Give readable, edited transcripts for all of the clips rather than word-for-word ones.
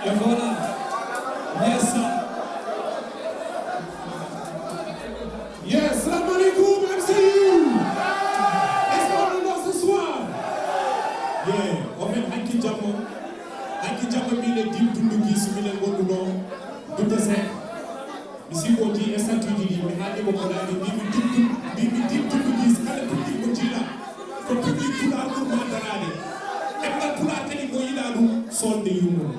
Et voilà. Yes. Yes, salam alaikum, MCU. Est-ce qu'on est là ce soir? Yeah, en fait, Hanki Jamo, il est dit tout le qui se met le bon nom, tout est simple. Ici, on dit, et ça, tu dis, mais allez, on va aller, tout le qui se met le petit là, comme tout le tout là, tout le monde là. Et puis, tout là, tellement, il a nous, son de humour.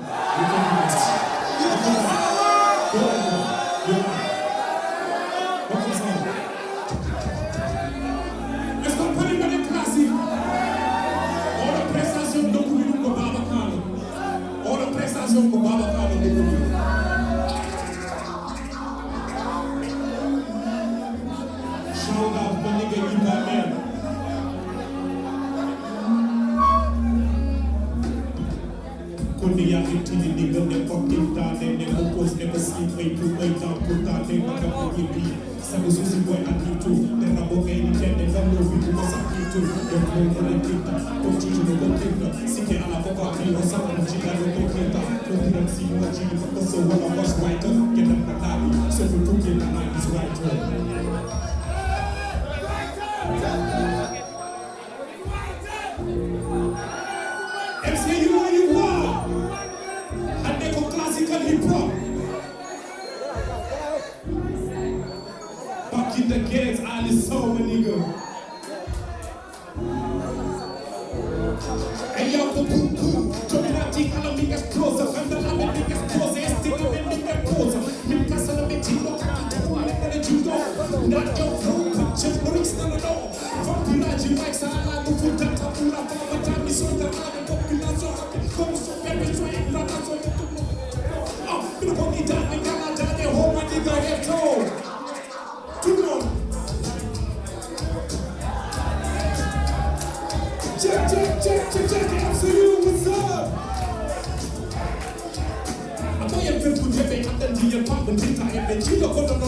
Est-ce qu'on peut les mettre classiques? On a prestation de Koumou Babakano. On a prestation de Babakano de Koumou. Shout out my nigga Ibrahim. Could be a hit in the nigga, they fucking down, they never pose, never sleep, wait to wait down, put down, they want to put it be. Sabu Susi boy and you too. Then I go any jet, they don't know people must have you too. Don't play for the kingdom, don't teach you no go kingdom. Sick it, I'll have a or something, she got no kingdom. Don't see what you do, but so when I was right up, get up the lobby. So we took it, and I was right up. MCU, where you are? And they go classical hip hop. Back in the gates, all is so my nigga. Hey yo, boom boom boom. Dominati, I don't think it's closer. And the love it think it's closer. It's still a bit of closer. You can sell a bit of judo. Not your flow, pictures, no it's not at all. From Pilaji, like Sala, to Futa, Tapura, Papa, Tami, so the other population, come so very straight, not so to oh, you know, me down, me down, the whole my nigga get told. Come on. Check, MCU, what's up? I'm going to put your under the apartment data, and then you don't go to the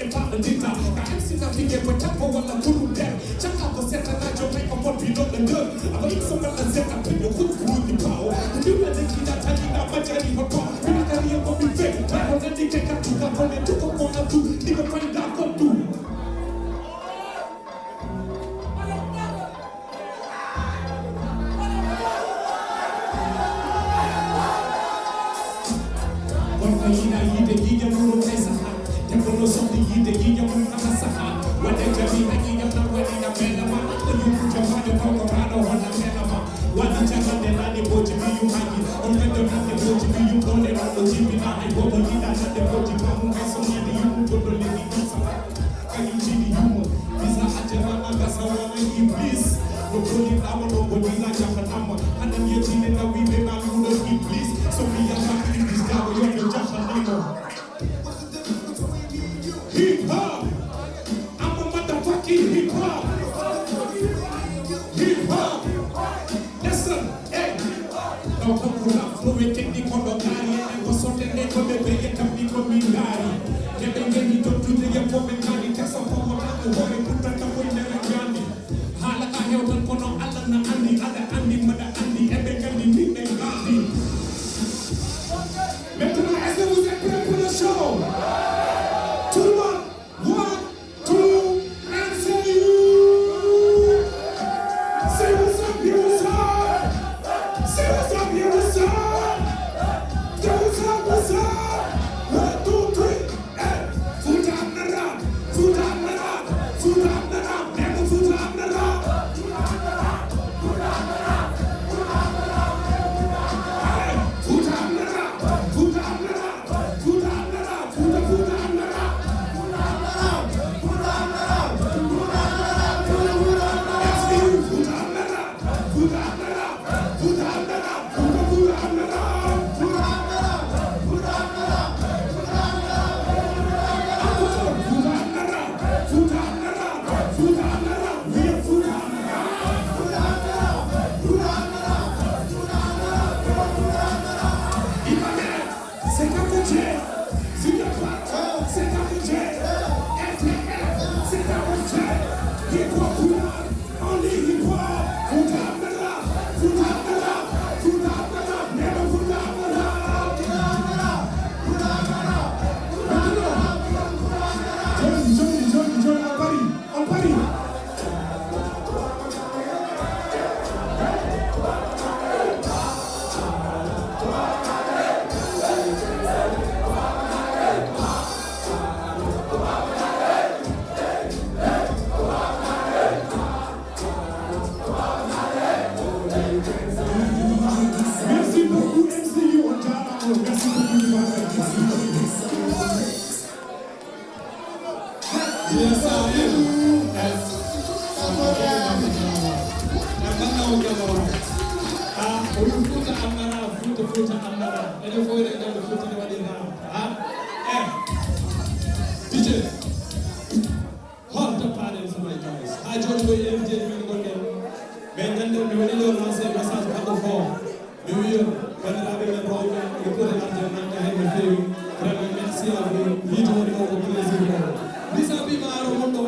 apartment data. I am seeing that we get with Tapo on the Kuru Dam. Check out the set and I don't make a pot below the dirt. I'm going to some of the set up in your hood through the power. And you let the kid that I need that much any for power. We don't have any be fake. I want to take a to the one and took a one or two. Nigga find out what to do. Hip hop, I'm a motherfucking hip hop. Hip hop, listen, hey. Now come to that flow, we take the condogari and go sort and go the way you can become Mingari. Never get me to the Yamomingari, take some power out the way, put that up in the Gandhi. Halaka Hilton, Kono, Alana, Andy, other Andy, Mother Andy, Ebek, and the Mingari. oɗum Fouta ammara Fouta ammara enen fof eɗen ganda Fouta ne waɗi ha DJ holto paɗen Samay Joyce ha joni ɗo invité men gonɗen ɓe ganden mi waɗi ɗo lancé message kamɓe fo mi wiya bandiraɓe men rewɓe ɓe poti arde nanga hen no fewi vraiment merci à vous yiide woni o ko plaisir o misa mbima aro monɗo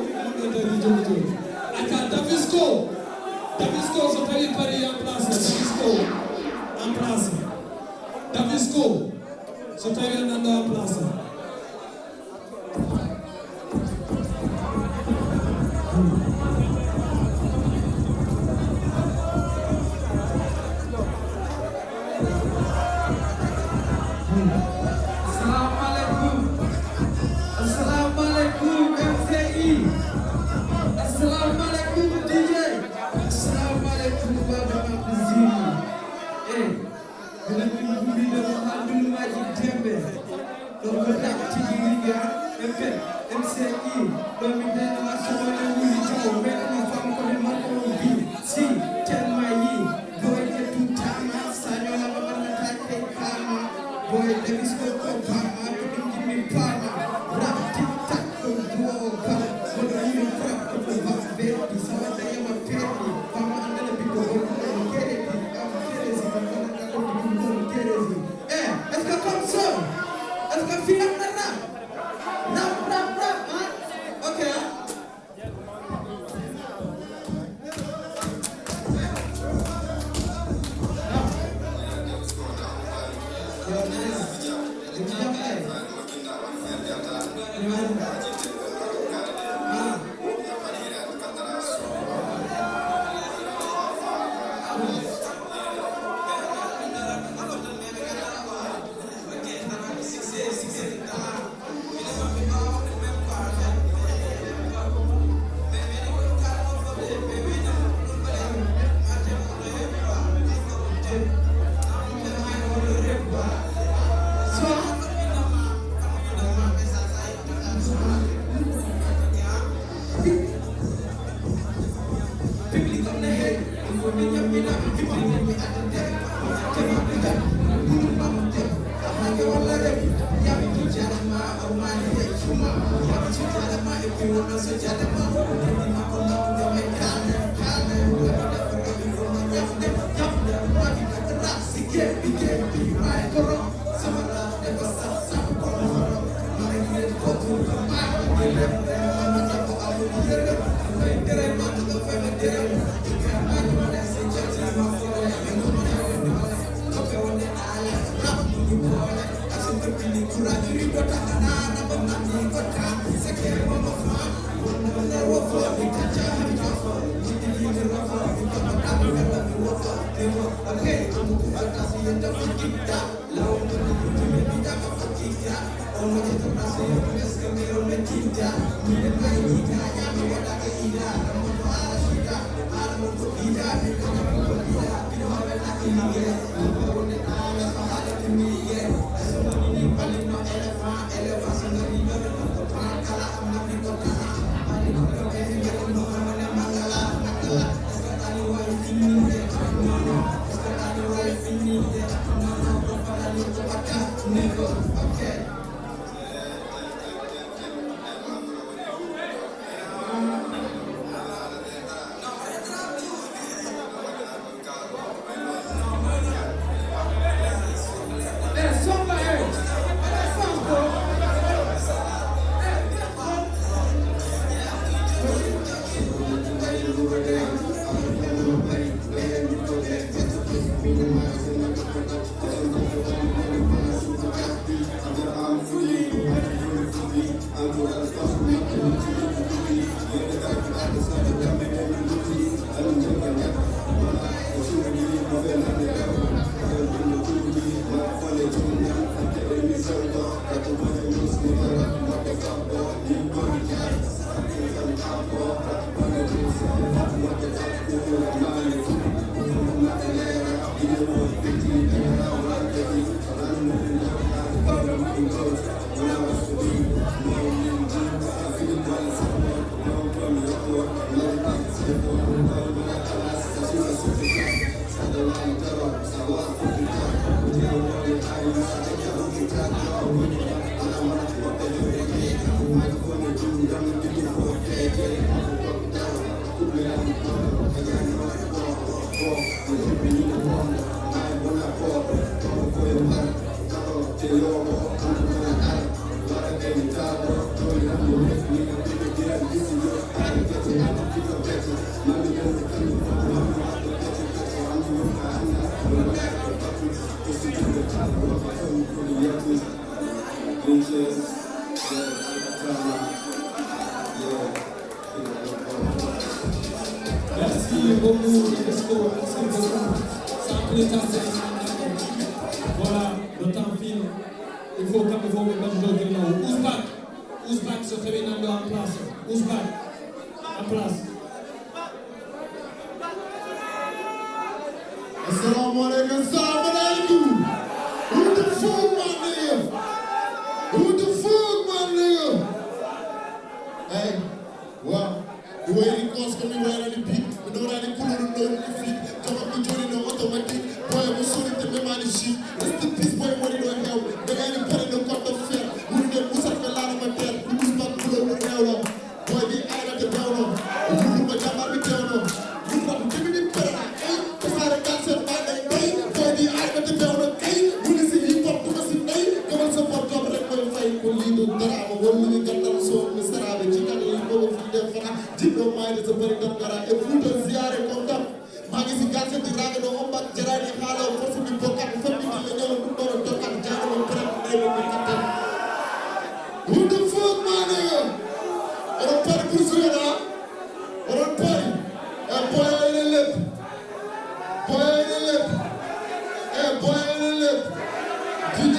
dari joni joni aka Davisco so tawi pari en place Davisco so tawi en nanɗo en place Assalamualaikum MCI. Assalamualaikum DJ. Assalamualaikum Bapak Zini. Bila minggu dalam hadu wajib tembe. Bergerak tinggi MCI. Berminta masalah ini jauh. Mereka faham kau mahu si termai. Boy itu tama. Saya nak berkata kama. Boy Davisco kau pama. Begini pama. Rap tik tak kau dua kau. Begini rap kau buat beti. Sama saya mapeti. Pama anda lebih kau kereti. Est-ce que comme ça? Est-ce que finalement rap, hein? Ok, hein? merci beaucoup. Merci beaucoup. Sans plus tarder, voilà, le temps file. Il faut comme il faut que comme je dis là. Ouzbak se fait en place. Ouzbak en place. Assalamu alaikum, assalamu alaikum. Who the fuck, my nigga? Who the fuck, my nigga? Hey, well, the way it goes, come in right on the beat. We know that it cool on the feet. Come up and join in the automatic. Boy, I'm so little, me man is shit. Rest in peace, boy, money don't help. The guy in the pen, no cut the fair. Who the Musa fell out of my bed? Who was back to the world? Boy, the eye of the down. Who the Majama be down? You fucking give me the better. Hey, cause I got some man like me. Boy, the eye of the down. Hey, when you see hip hop, you see me. Come on, support, come on, come on, fight. Pull you to the drama. One minute, got them so, Mr. Abe. Chicken, you go for them. Jibbo mind is a very good guy. If you don't see how they come up, Maggie Gansen, the Dragon, or Ombak, Gerard, Halo, possibly Pocket, something like the yellow book or Tokan, Jano, and Prep. Who the fuck, man? Or a party Cruzeira, or a party, a boy in the lip, boy in the lip, a boy in the lip, DJ.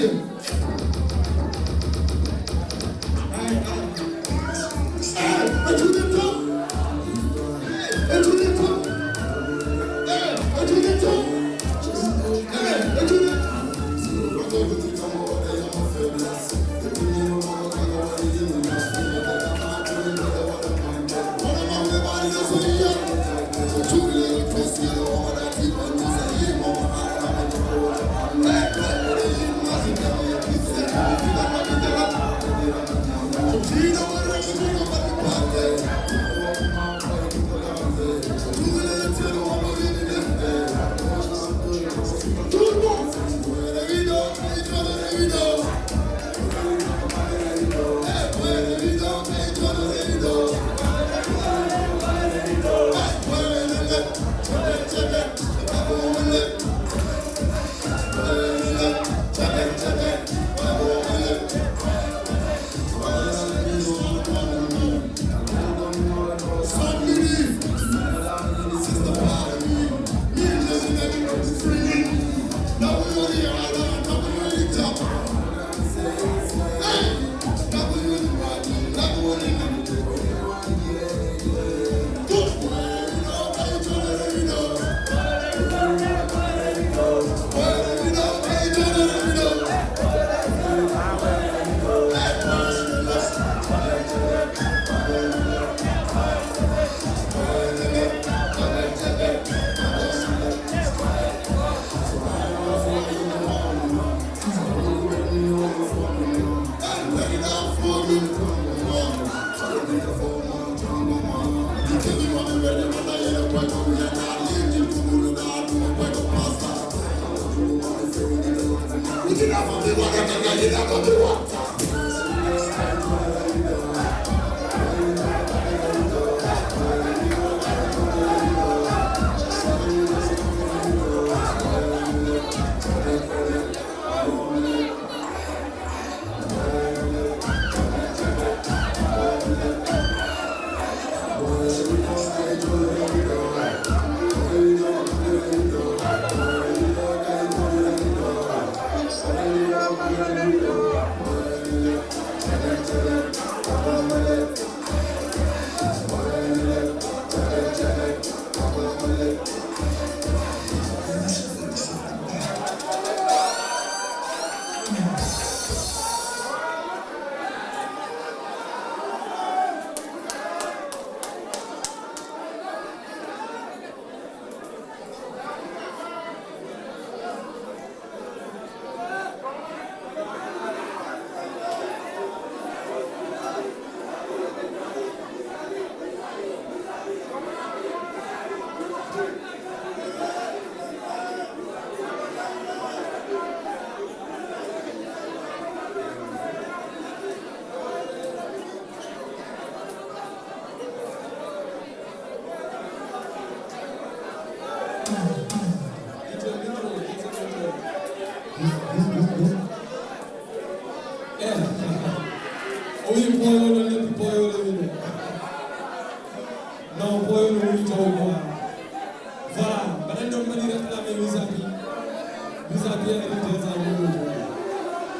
bien déjà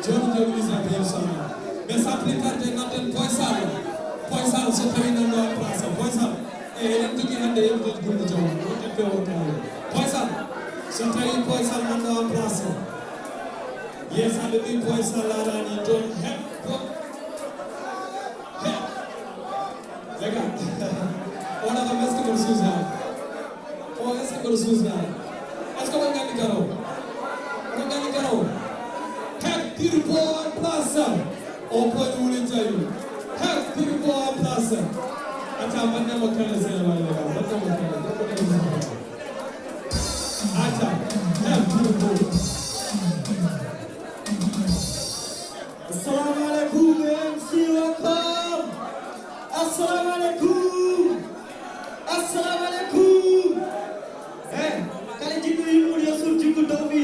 joni joni sa inshallah mais sans plus tarder ngaten Poisal so tawi nan do place Poisal e enen jogi hande yewde gurdi jaw wote pe wota Poisal so tawi Poisal nan do place yes hande bi Poisal arani don hep lega ona ka meski ko suza o eski ko suza esko ko ngani karo hep tirpo place o ko wuli jayu hep tirpo place ata manne mo kala se wala manne mo kala ata hep tirpo assalamu alaikum MC welcome assalamu alaikum eh kala jidu yimu ya sur jidu dobi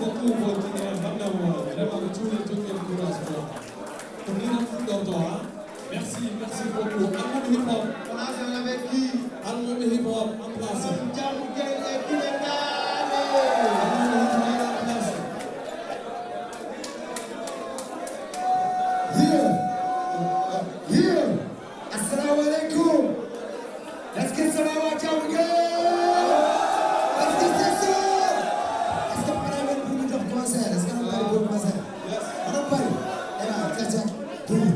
beaucoup votre vraiment tous les courage. Donc il a tout dans merci beaucoup. Allemand hip hop. On a avec qui? Allemand hip hop en place. Assalamu alaikum. Let's get some of our job again. Let's get this up. Let's get private boom of concert. Let's get private boom concert. Yes. Everybody. Cha-cha, boom,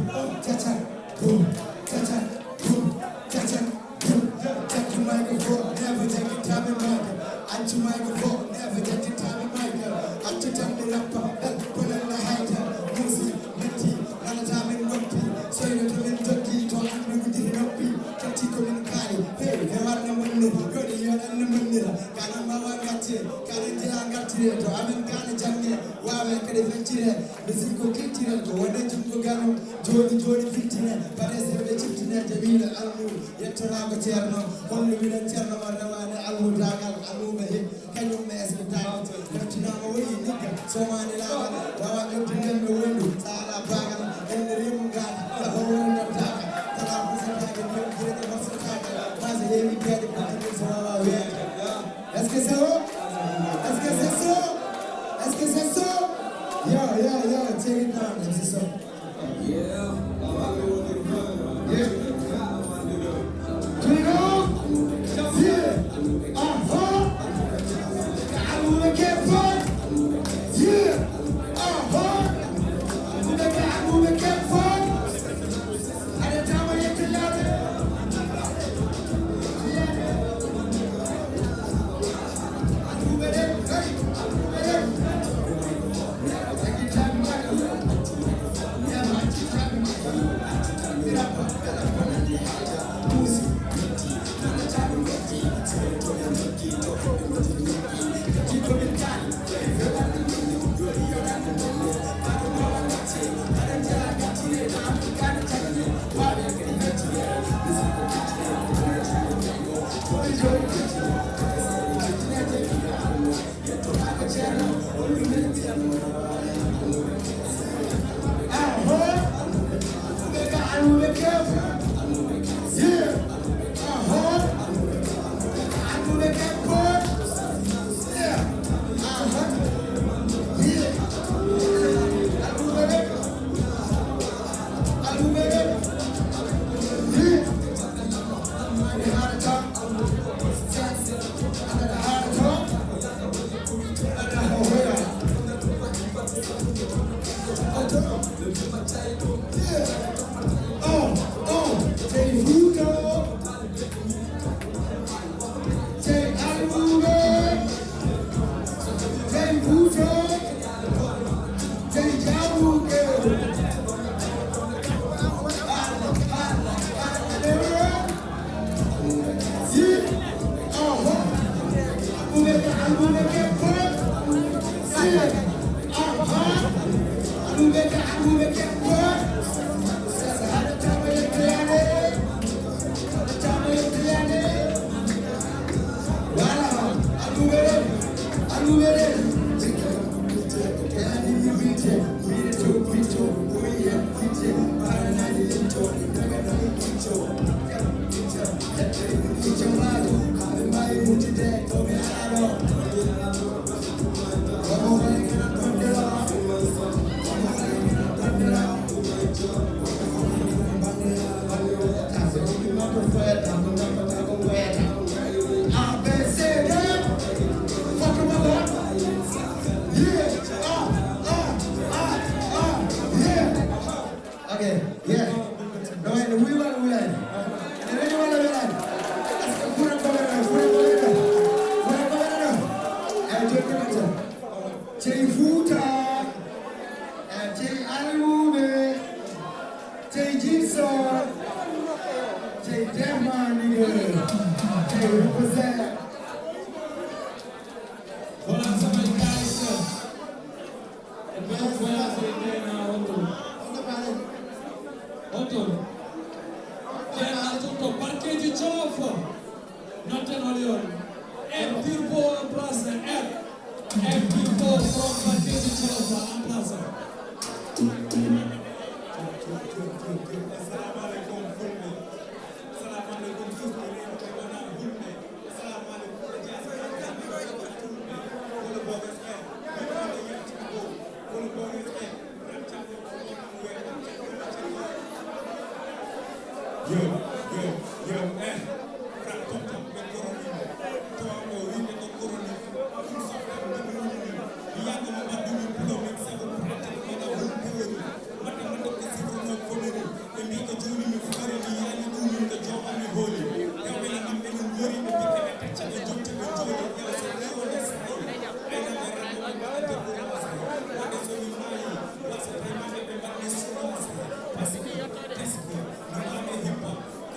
cha-cha, boom, cha-cha, boom, cha-cha, boom. Take the microphone, never take your time in mic. At your microphone, never take your time in mic. At your time in rapper, pull in the height. Music, Mitty, not a time in rugby. So you can in turkey, to act with the rugby. Catchy communicate, hey, you are the money, you're the money. Kanamawa Gatti, Kanadia Gatti, to American Jangi, Wawe Kadifitine, Missiko Kitine, to Wadajugano, Jody Fitine, Paris of the Chitina, Jamila Almu, Yetanaga Cherno, only with a Cherno Almu Dragal, Almu, can you mess with that? Latinaway, nigga, so many lava, Wawa looking in the window, Sala Bagan, and the Rim God, the whole attack. Est-ce que c'est ça? Est-ce que c'est ça? Est-ce que c'est ça? Yeah, take it down, c'est ça. Yeah. Turn it on. Yeah. I wanna get fun. Yeah. I wanna get fun. At the time I get to love it. Nothing on your. And people plus the F. people from Brazil Chelsea Plaza. Assalamualaikum fulɓe. Assalamualaikum susɓe wona hulɓe. Assalamualaikum wala bogas e wala yettigo wala bogas e rantango yo ran tonton ɓe koroni to o wiɓe ko koroni ɗum softan ɗum yagama ɓaddumi pulomin sago pratique meɗa hulpeori mata ko sifono foniri ɓe mbi ko joni mi fori mi yani ɗum min ko jomami hooli hewɓe lamam ɓe ɗum wori ɓe pikke ɓe tacca ɓe jotta ɓe jooɗi ƴewa so rewone sayi aynaɓe ranɗoɓe mbaɗante ɓurma sayi wonde somi maayi wasataymaɓe ɓe mbaɗne suuna sayi par ce que est ce que no mame hippa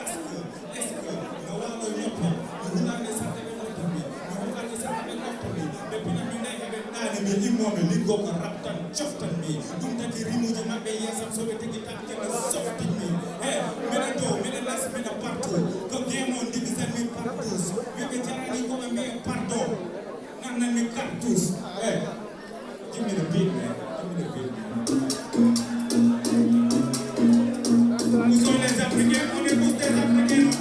est ce que no wano ñoppa no hunande sarde ɓe moftami no hunande sarde ɓe moftami ɓe pinami nayi eɓe ɗaani mi immoɓe liggo ko rabtan coftan mi ɗum tagi rimuji maɓɓe yesam soɓe tigi tatkene softin mi e mbeɗa dow mbeɗa les mbeɗa partout ko gemo divisan mi partous wiɓe jarani koɓe mbiya pardon nannanmi cartous e give me the beat man give me the beat man Où sont les Africains? On est tous des Africains.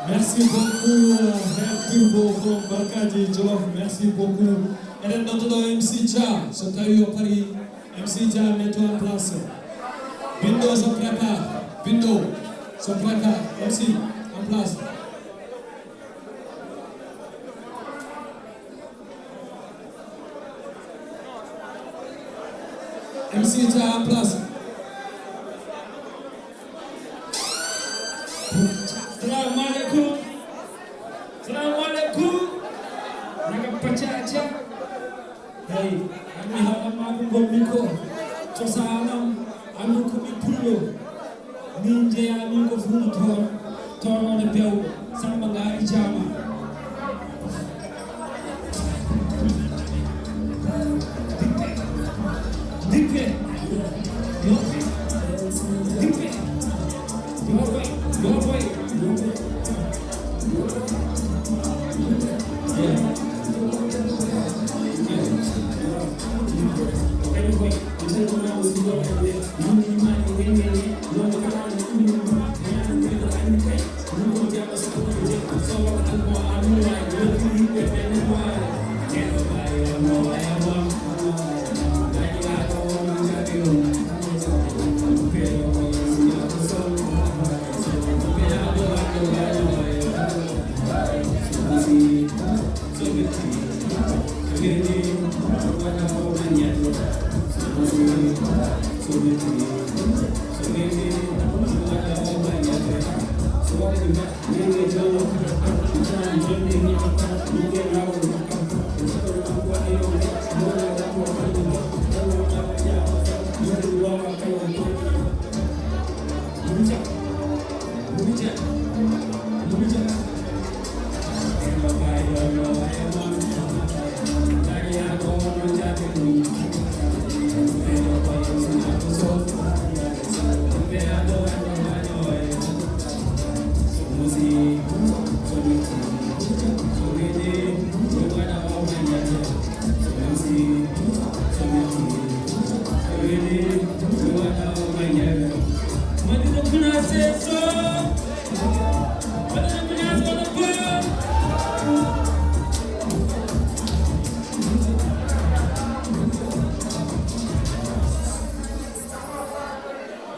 Merci beaucoup, Herr Turbo from Barkaji Jolof. Merci beaucoup. Et notre MC Dia, je t'ai eu à Paris. MC Dia, mets-toi en place. Bindo se prépare. Bindo se prépare. MC, en place. MC Dia en place. Assalamualaikum. Assalamualaikum. Naga pacaca. Hey, ami halam aku gomiko. Cosanam anu kumi pullo. Ninja ami ko fulu tono de pew samba ngari jama. Dikke. Dikke. Your way.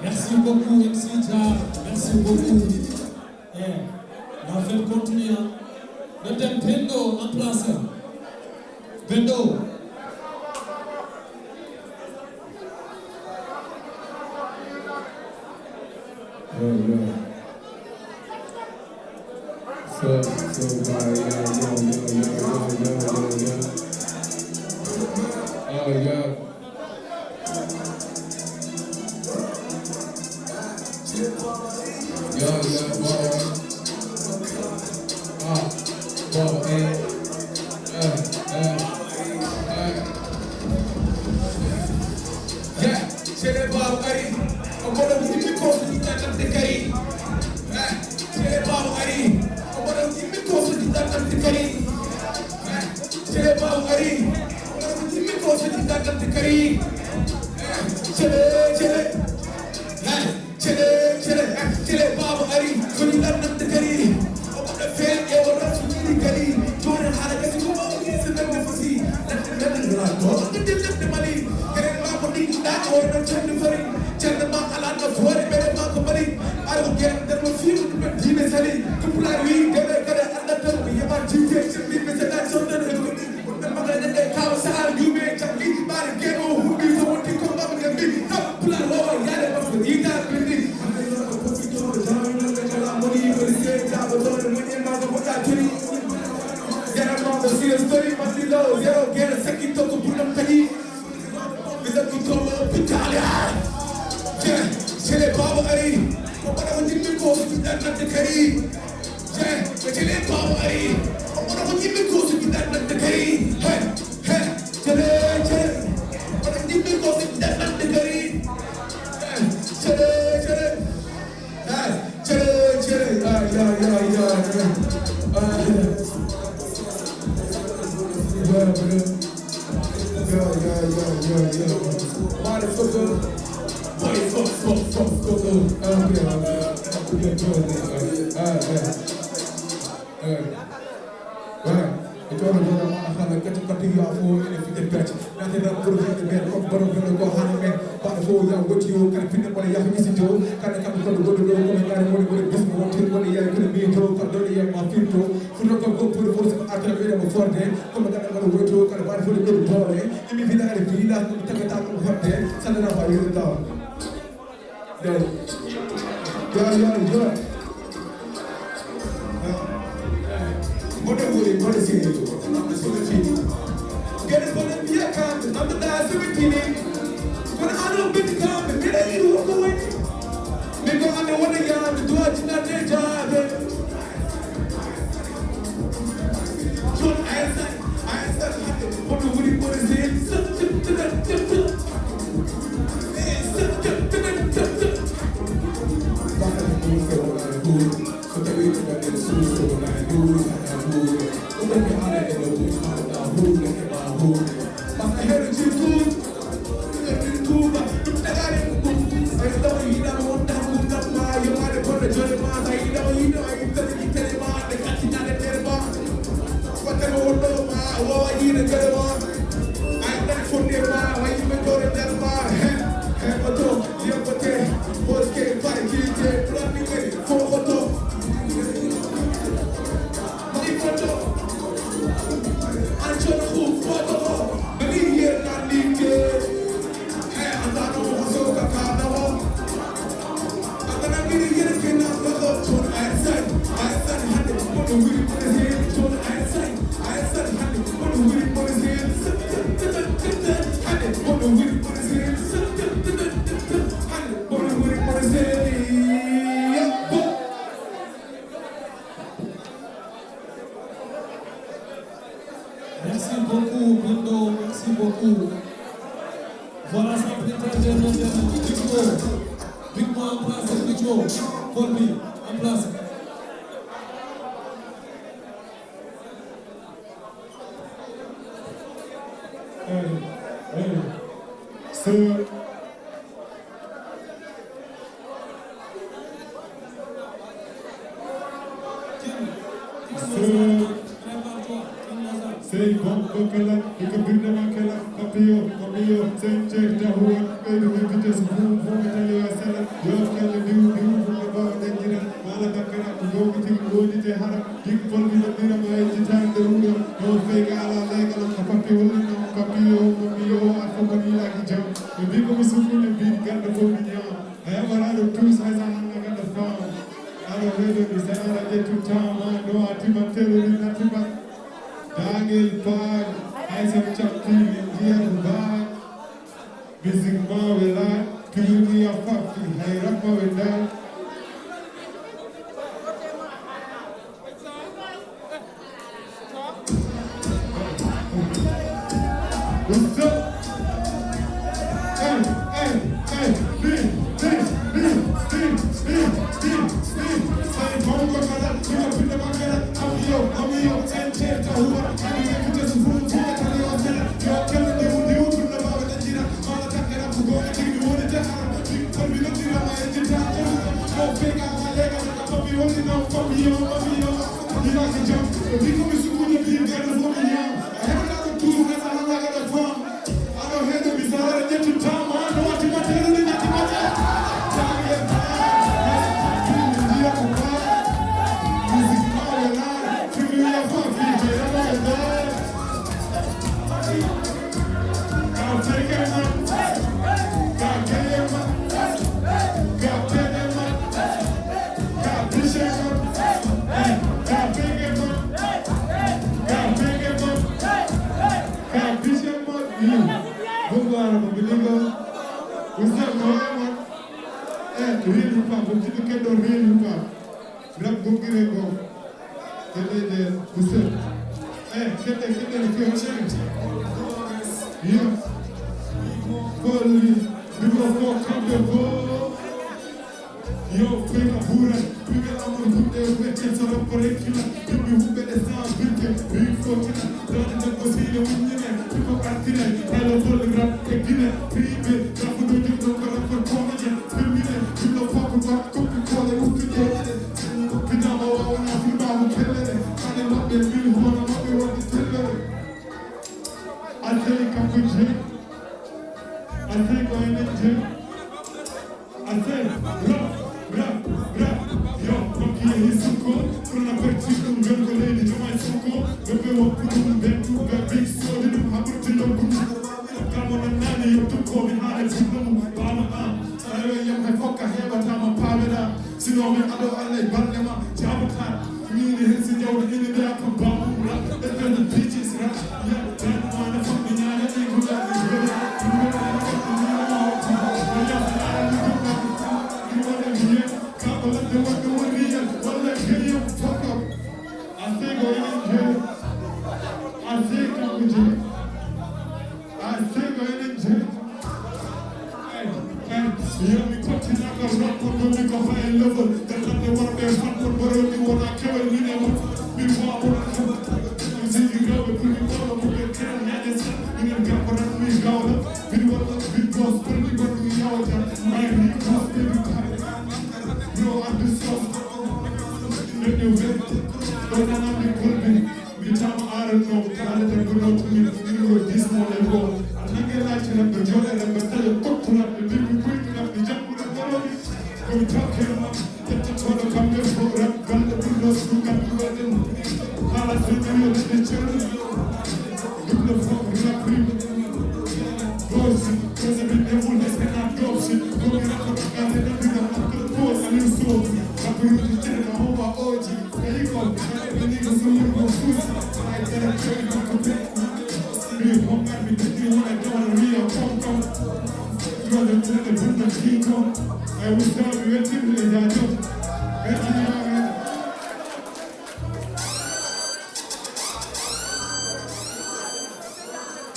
Merci beaucoup, MC Dia. Merci beaucoup. On va faire continuer. Le thème Bendo en place. Bendo. Vamos a decir estoy vacilado, zero, quiero seguir todo por la calle. Bisa como Italia. Chile Baba Ari. Para un tipo de cosas que te querí. Chile Baba Ari. Para un tipo de cosas que te querí. Chile. Para un tipo de cosas que te querí. Chile. Merci beaucoup, Bondo, merci beaucoup. Voilà, ça peut être Victor en place, Victor, Volpi en place. Sir. Say bongo kala, ikabirna makala, papio, say check the whole, baby, we just move, tell you I said, you're telling you, from the bar, then you know, Malakara, to go with him, go to the Hara, big for me, the Mira, my time, the Rudo, no fake, ala, leg, papio, Afomani, like a jump, the big of Suku, the big gun, the Fomia. I have a lot of tools as I'm like the farm. I don't know if I get to town, I know I think I'm telling you nothing but. Daniel Pag, Isaac Chapin, Indian Bag, Music Mawela, Tunia Fafi, Hairapa Wendal. What's up? Oustaz Mohamed real hip hop ko kiɗo kenɗo real hip hop rap gonngire go keɗede Oustaz keɗe yo golli ɗigo fo kamɓe fo yo fega ɓuura ɓiɓe amol humɗe wecce soro ko rekkila yimɓe humɓe ɗe sa birke wi fotina dode debbo siile wuññine ɗiko artine haylo dolli rap e guine priɓe rafuɗo jogɗo ko rapport komaje firmine ɗumɗo foko ba koppi koole ukkijeɗe pinama wawona firmamo pellere ane maɓɓe mbil hono maɓɓe wonde tellere asey kanko jeeyi asey ko enen jeeyi asey rap yo makki yehi sukko ɓurna perti ɗum jonko leydi jomay sukko ɓeɓe woppu ɗum ɓentuɓe big sodi ɗum haɓurti yoggudu kamonon nani yettukomi haade fuɗɗomu bama sayo yam hay fokka heɓatama pameɗa sinon min aɗo allah balɗe ma jabata mini hen si jawɗo ine mbiya ko bamum rap ɓeɓɓene picis rap ya tanmana famɗi ñaane ɗi guɗaɗi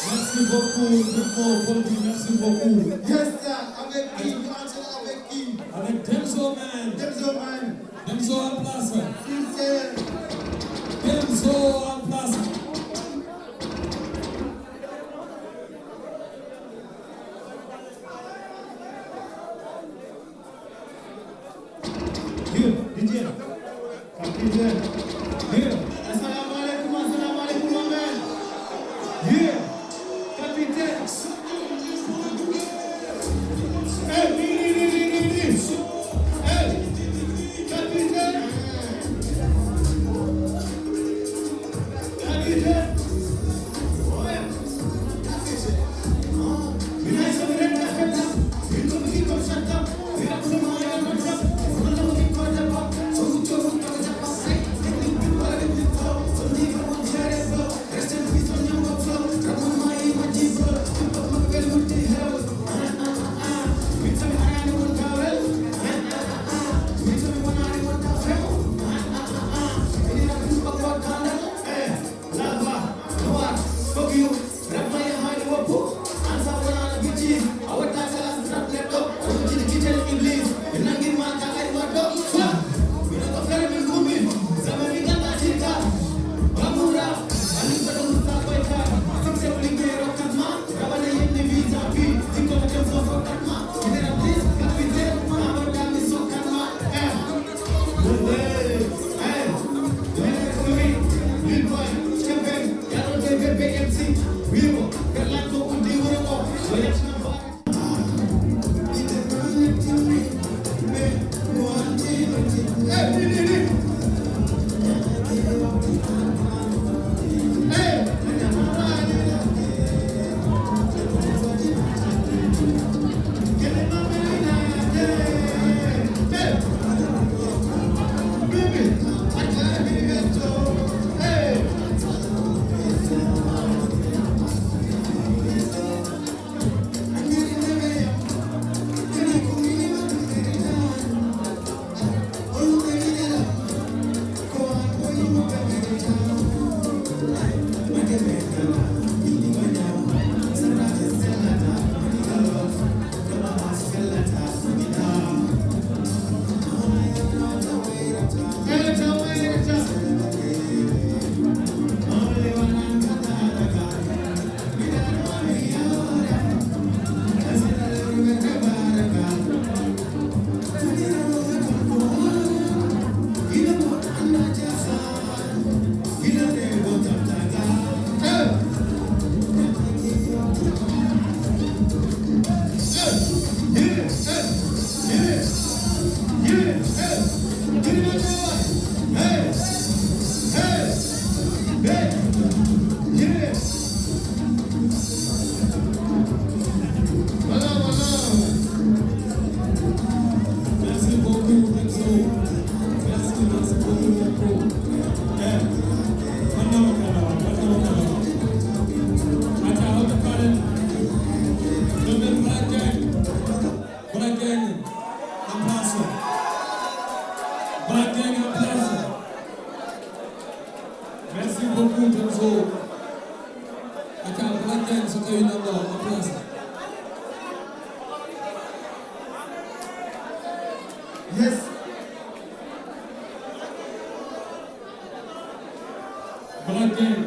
Merci beaucoup, merci beaucoup. Yes, sir. Avec qui? Avec qui? Avec Demso Man. Demso Man. Demso en place. Si c'est Demso en place. Here, DJ. Capitaine. Here. Assalamu alaikum, my man. Here. Capitaine. Hey, Hey, Capitaine. Capitaine. beaucoup Temzo. Aca Black Gang so tawi nanɗo en place. Yes. Black Gang.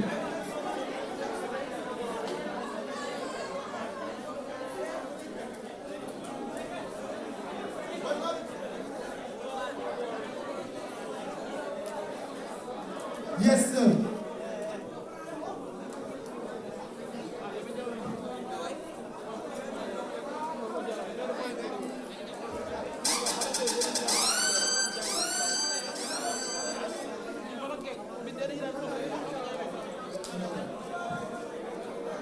Yes, sir.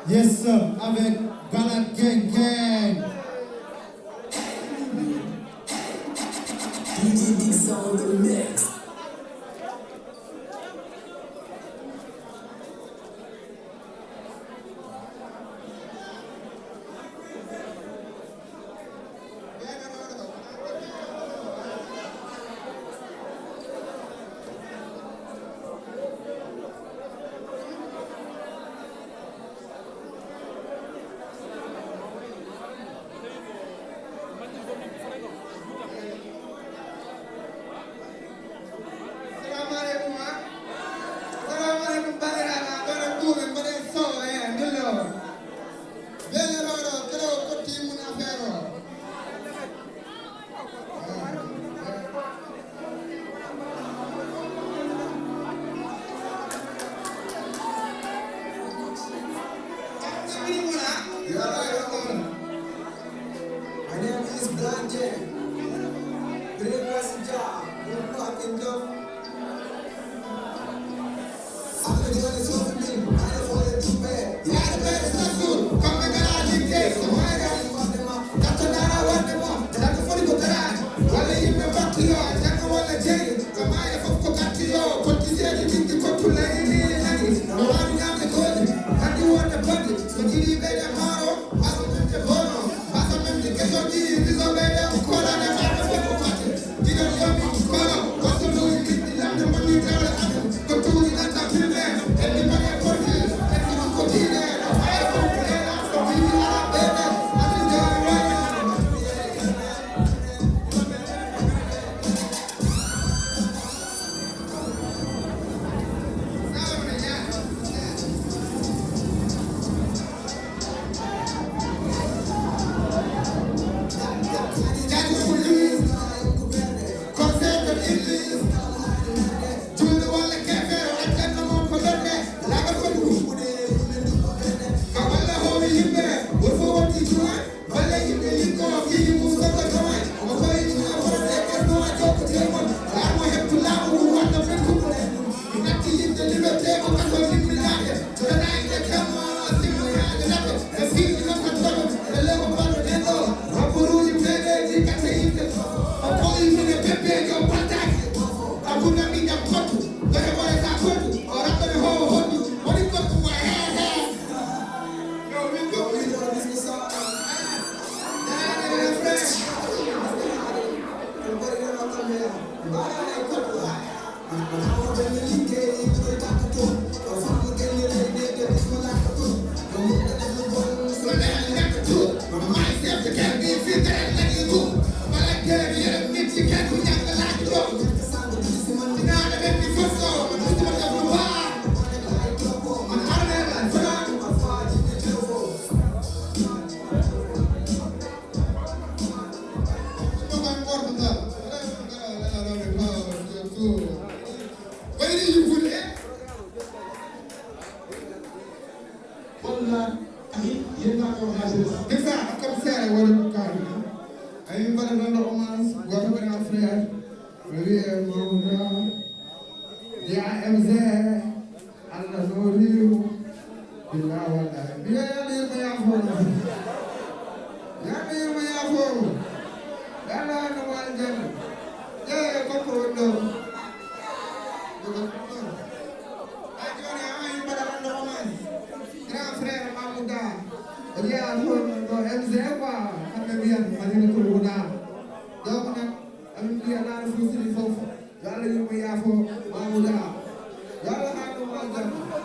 Yes, sir. Avec Balak Gang Gang. My name is Black Gang. Great messenger. Don't fuck him up. I'm the one that's over me. I don't want it too bad. Yeah, the bad is not good. Come back and I'll give you some money. That's what I want them all. That's the funny good garage. While they give me back to you, I can't go on the jail. Come on, if I'm going to you, put this here, you think you come to lay in the ladies. No one in the good. And you want the budget. So you need better tomorrow. I don't want the bono. Get your knees, this is a man who call on the back of the pocket. You don't love me, call up. What's the movie? Get the land of money down the island. Go to the land of the man. Everybody at work here. And you don't go to the land. I don't play that. So we are better. I'm just going right now. Yalla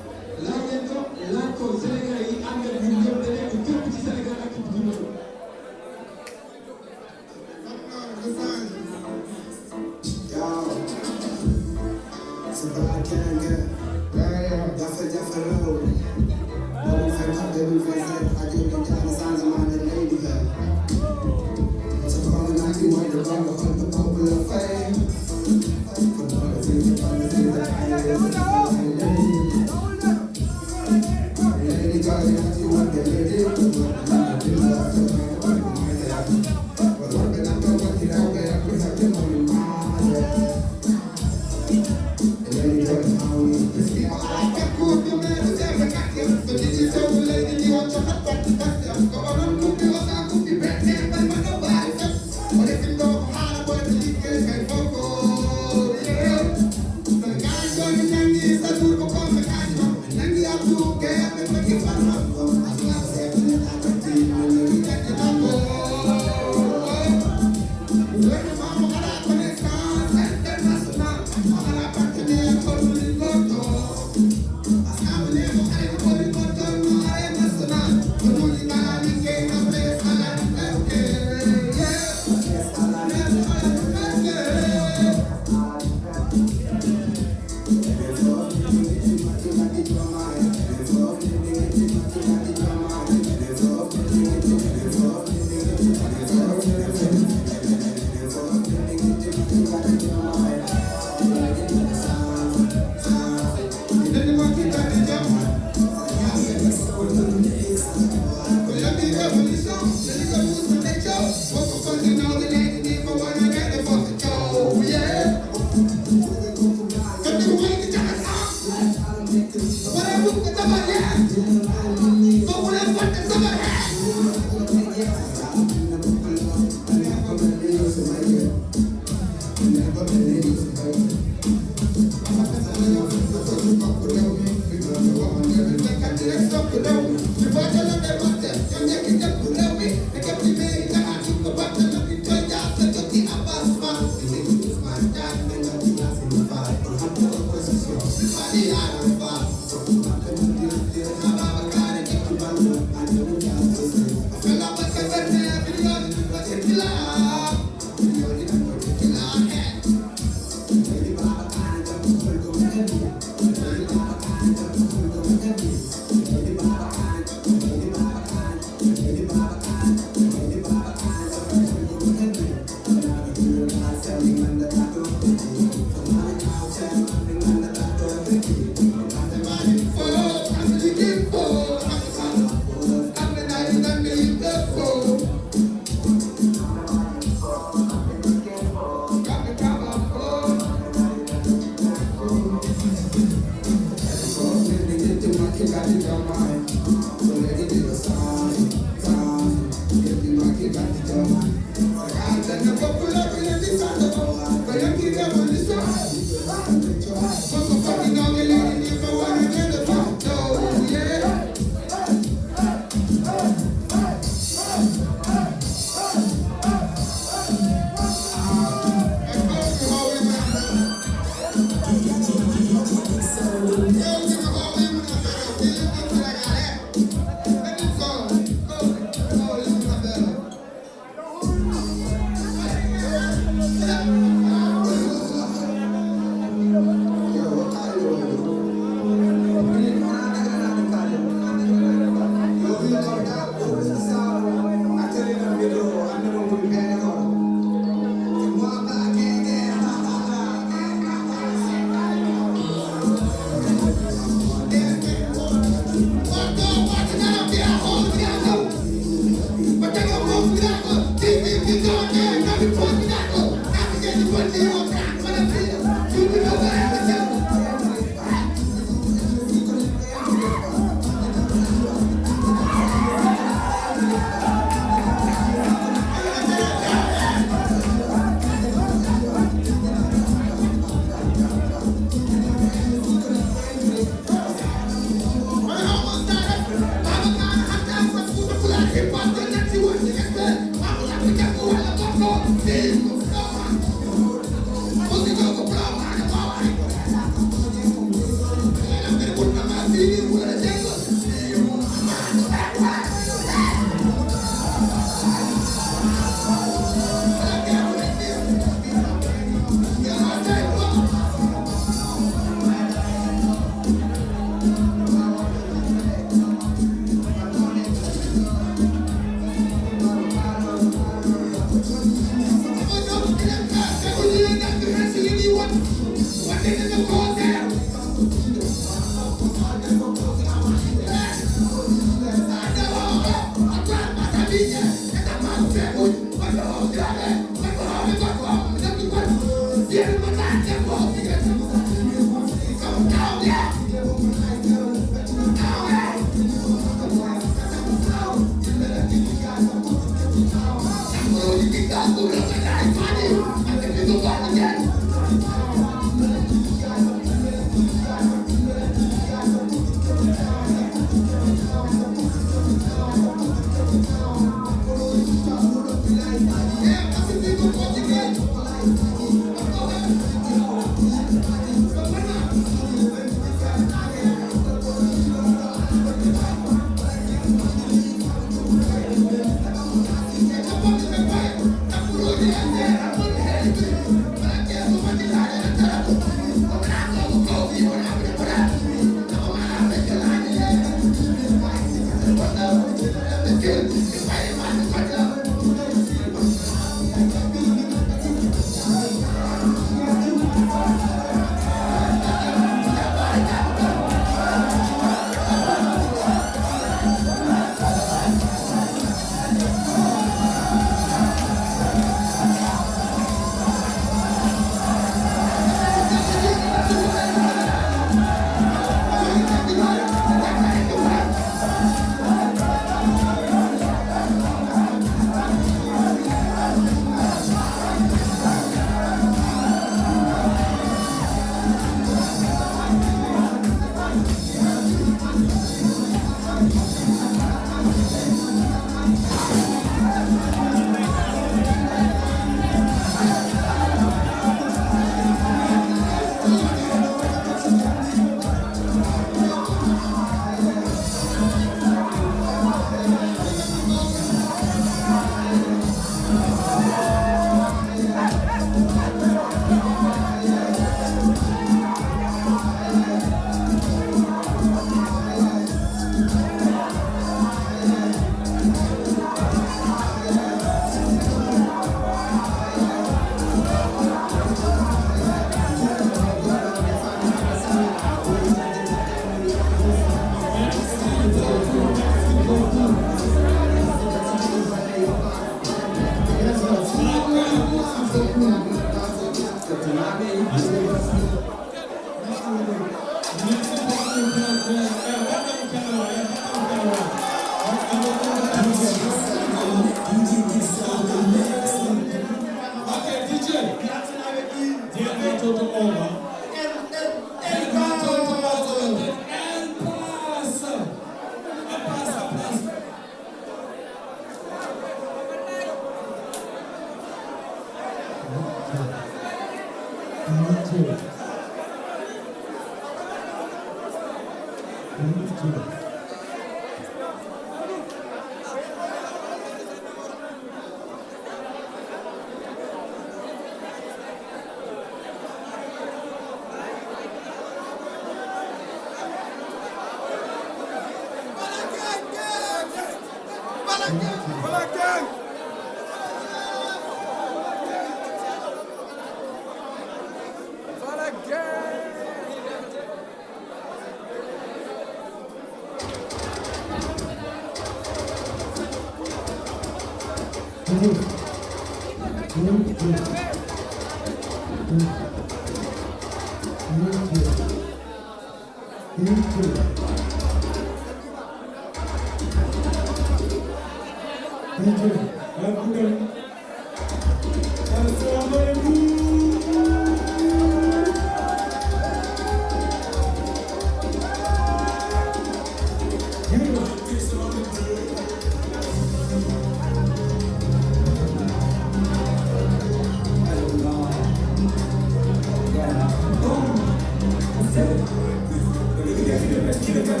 Let's get it.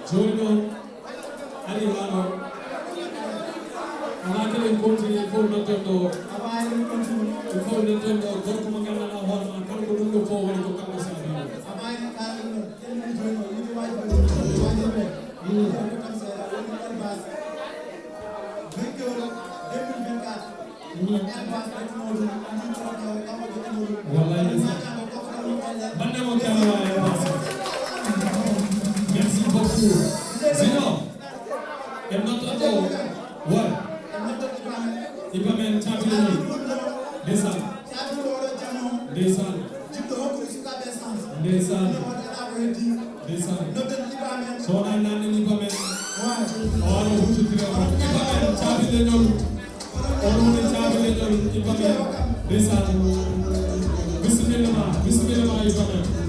저희는 아리와노 아마들은 콘티니 폴노토도 폴노토도 도쿠만가나 호르마 카르고룬도 포고리도 깜사비 Merci beaucoup. Sinon, et maintenant, ouais. Ipamen caabi la ñëw ndeysaan ndeysaan ndeysaan ndeysaan soo naan naan ni Ipamen ono hututire o Ipamen caabi la ñëw ono ni caabi la ñëw Ipamen ndeysaan bismillah Ipamen